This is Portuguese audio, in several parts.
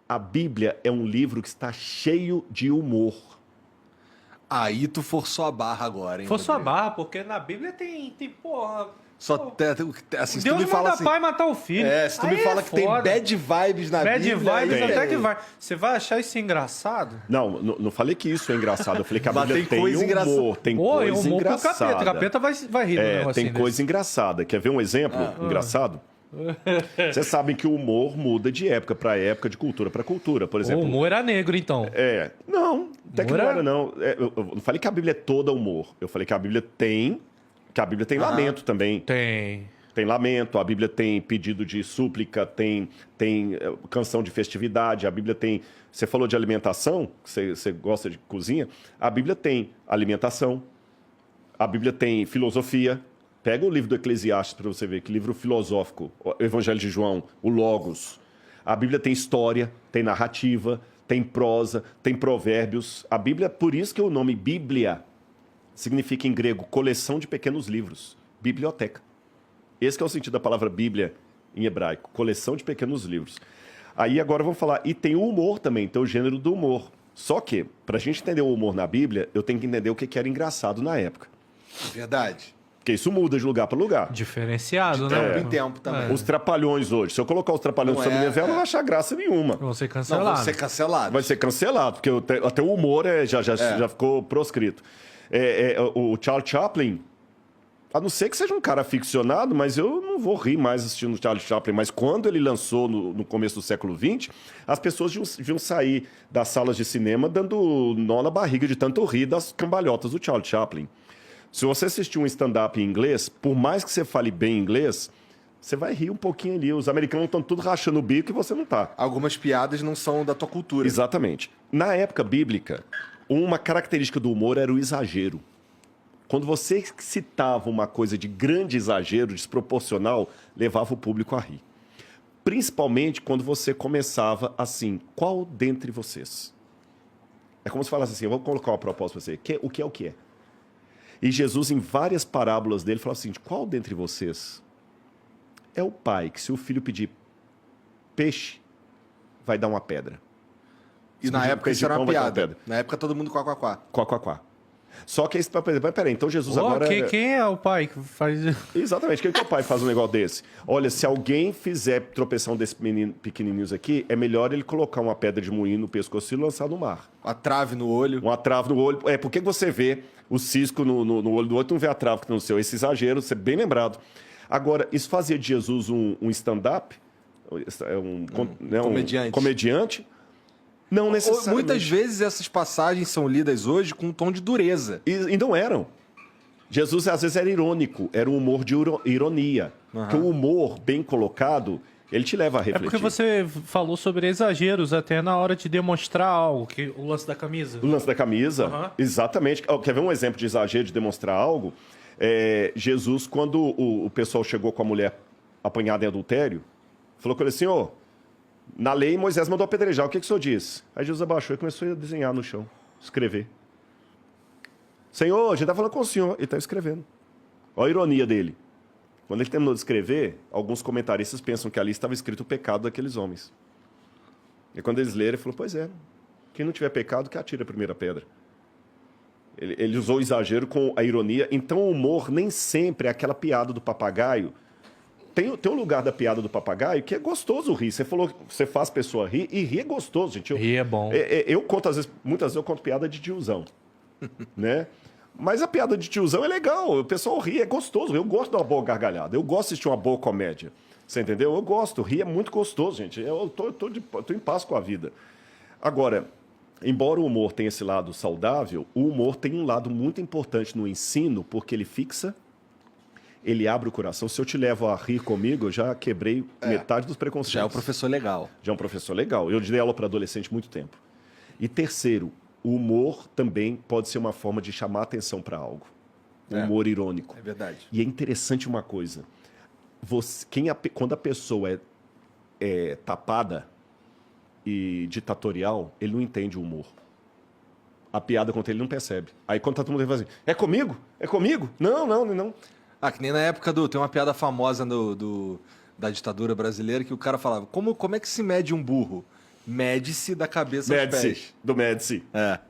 A Bíblia é um livro que está cheio de humor. Aí tu forçou a barra agora, hein? Forçou a Rodrigo? barra, porque na Bíblia tem porra... Só pô, assim, se Deus tu me fala manda assim, pai matar o filho. se tu me Aí fala é que tem foda. bad vibes na Bad Bíblia... vibes aí até é- que vai. Você vai achar isso engraçado? Não falei que isso é engraçado. Eu falei que a Mas Bíblia tem tem coisa humor, tem Pô, e coisa humor pro engraçada. capeta. O capeta vai rir do negócio Tem assim coisa engraçada. Quer ver um exemplo engraçado? Vocês sabem que o humor muda de época para época, de cultura para cultura. Por O exemplo, humor era negro, então. Não, até que não Humor era, não. Eu não falei que a Bíblia é toda humor. Eu falei que a Bíblia tem lamento também. Tem lamento, a Bíblia tem pedido de súplica, tem canção de festividade, a Bíblia tem... Você falou de alimentação, você gosta de cozinha, a Bíblia tem alimentação, a Bíblia tem filosofia. Pega o livro do Eclesiastes para você ver, que livro filosófico, o Evangelho de João, o Logos. A Bíblia tem história, tem narrativa, tem prosa, tem provérbios. A Bíblia, por isso que o nome Bíblia significa em grego coleção de pequenos livros, biblioteca. Esse que é o sentido da palavra Bíblia em hebraico, coleção de pequenos livros. Aí agora vamos falar, e tem o humor também, tem o gênero do humor. Só que, para a gente entender o humor na Bíblia, eu tenho que entender o que era engraçado na época. Verdade. Porque isso muda de lugar para lugar. Diferenciado, De né? tempo em tempo também. Os trapalhões hoje, se eu colocar os trapalhões Não sobre é, minha vela, não vai achar graça nenhuma. Vão ser Não, cancelados. vão ser cancelados. Vai ser cancelado, porque até o humor já ficou proscrito. O Charles Chaplin, a não ser que seja um cara ficcionado, mas eu não vou rir mais assistindo o Charles Chaplin. Mas quando ele lançou no começo do século XX, as pessoas deviam sair das salas de cinema dando nó na barriga de tanto rir das cambalhotas do Charles Chaplin. Se você assistir um stand-up em inglês, por mais que você fale bem inglês, você vai rir um pouquinho ali. Os americanos estão tudo rachando o bico e você não tá. Algumas piadas não são da tua cultura. Exatamente. Na época bíblica, uma característica do humor era o exagero. Quando você citava uma coisa de grande exagero, desproporcional, levava o público a rir. Principalmente quando você começava assim, qual dentre vocês? É como se falasse assim, eu vou colocar uma proposta para você, o que é o que é? E Jesus, em várias parábolas dele, fala assim, qual dentre vocês é o pai que se o filho pedir peixe, vai dar uma pedra? E Se na pedir época peixe isso era de uma pão, vai dar uma piada. pedra. Na época todo mundo quá. Quá. Só que esse papel, mas peraí, então Jesus Ô, agora... quem é o pai que faz isso? Exatamente, quem que é o pai faz um negócio desse? Olha, se alguém fizer tropeção desses pequenininhos aqui, é melhor ele colocar uma pedra de moinho no pescoço e lançar no mar. A trave no olho. Uma trave no olho. Por que você vê o cisco no olho do outro, não vê a trave que tá no seu? Esse exagero, você é bem lembrado. Agora, isso fazia de Jesus um stand-up? Comediante. Um comediante? Não necessariamente. Muitas vezes essas passagens são lidas hoje com um tom de dureza. E não eram. Jesus, às vezes, era irônico. Era um humor de ironia. Porque o humor, bem colocado, ele te leva a É refletir. porque você falou sobre exageros até na hora de demonstrar algo, que o lance da camisa. O lance da camisa, Aham. exatamente. Quer ver um exemplo de exagero, de demonstrar algo? Jesus, quando o pessoal chegou com a mulher apanhada em adultério, falou com ele assim, na lei Moisés mandou apedrejar, o que o senhor diz? Aí Jesus abaixou e começou a desenhar no chão, escrever. Senhor, a gente está falando com o senhor, ele está escrevendo. Olha a ironia dele. Quando ele terminou de escrever, alguns comentaristas pensam que ali estava escrito o pecado daqueles homens. E quando eles leram, ele falou, pois é, quem não tiver pecado, que atire a primeira pedra. Ele usou o exagero com a ironia. Então, o humor nem sempre é aquela piada do papagaio. Tem um lugar da piada do papagaio que é gostoso rir. Você falou que você faz pessoa rir, e rir é gostoso, gente. Rir é bom. Eu conto, muitas vezes eu conto piada de tiozão, né? Mas a piada de tiozão é legal, o pessoal ri, é gostoso. Eu gosto de uma boa gargalhada, eu gosto de assistir uma boa comédia. Você entendeu? Eu gosto, rir é muito gostoso, gente. Eu tô em paz com a vida. Agora, embora o humor tenha esse lado saudável, o humor tem um lado muito importante no ensino, porque ele fixa, ele abre o coração. Se eu te levo a rir comigo, eu já quebrei metade dos preconceitos. Já é o professor legal. Já é um professor legal. Eu dei aula para adolescente muito tempo. E terceiro, o humor também pode ser uma forma de chamar atenção para algo. O humor irônico. É verdade. E é interessante uma coisa. Quando a pessoa é tapada e ditatorial, ele não entende o humor. A piada contra ele não percebe. Aí quando tá todo mundo ele fala assim, é comigo? É comigo? Não. Ah, que nem na época tem uma piada famosa da ditadura brasileira que o cara falava, como é que se mede um burro? Mede-se da cabeça aos pés. Do Médici.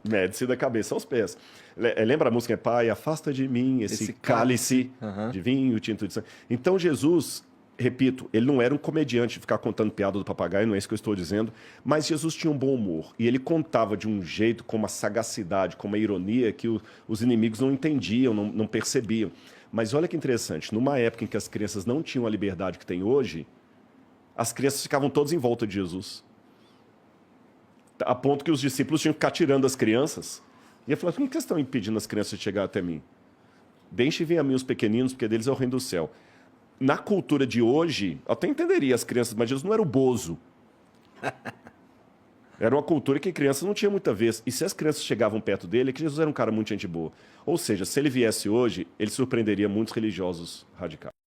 Mede-se da cabeça aos pés. Lembra a música? Pai, afasta de mim esse cálice de vinho tinto de sangue. Então, Jesus, repito, ele não era um comediante de ficar contando piada do papagaio, não é isso que eu estou dizendo, mas Jesus tinha um bom humor. E ele contava de um jeito, com uma sagacidade, com uma ironia que os inimigos não entendiam, não percebiam. Mas olha que interessante, numa época em que as crianças não tinham a liberdade que tem hoje, as crianças ficavam todas em volta de Jesus. A ponto que os discípulos tinham que ficar tirando as crianças. E eu falei, por que vocês estão impedindo as crianças de chegar até mim? Deixem a mim os pequeninos, porque deles é o reino do céu. Na cultura de hoje, eu até entenderia as crianças, mas Jesus não era o Bozo. Era uma cultura que crianças não tinham muita vez. E se as crianças chegavam perto dele, é que Jesus era um cara muito gente boa. Ou seja, se ele viesse hoje, ele surpreenderia muitos religiosos radicais.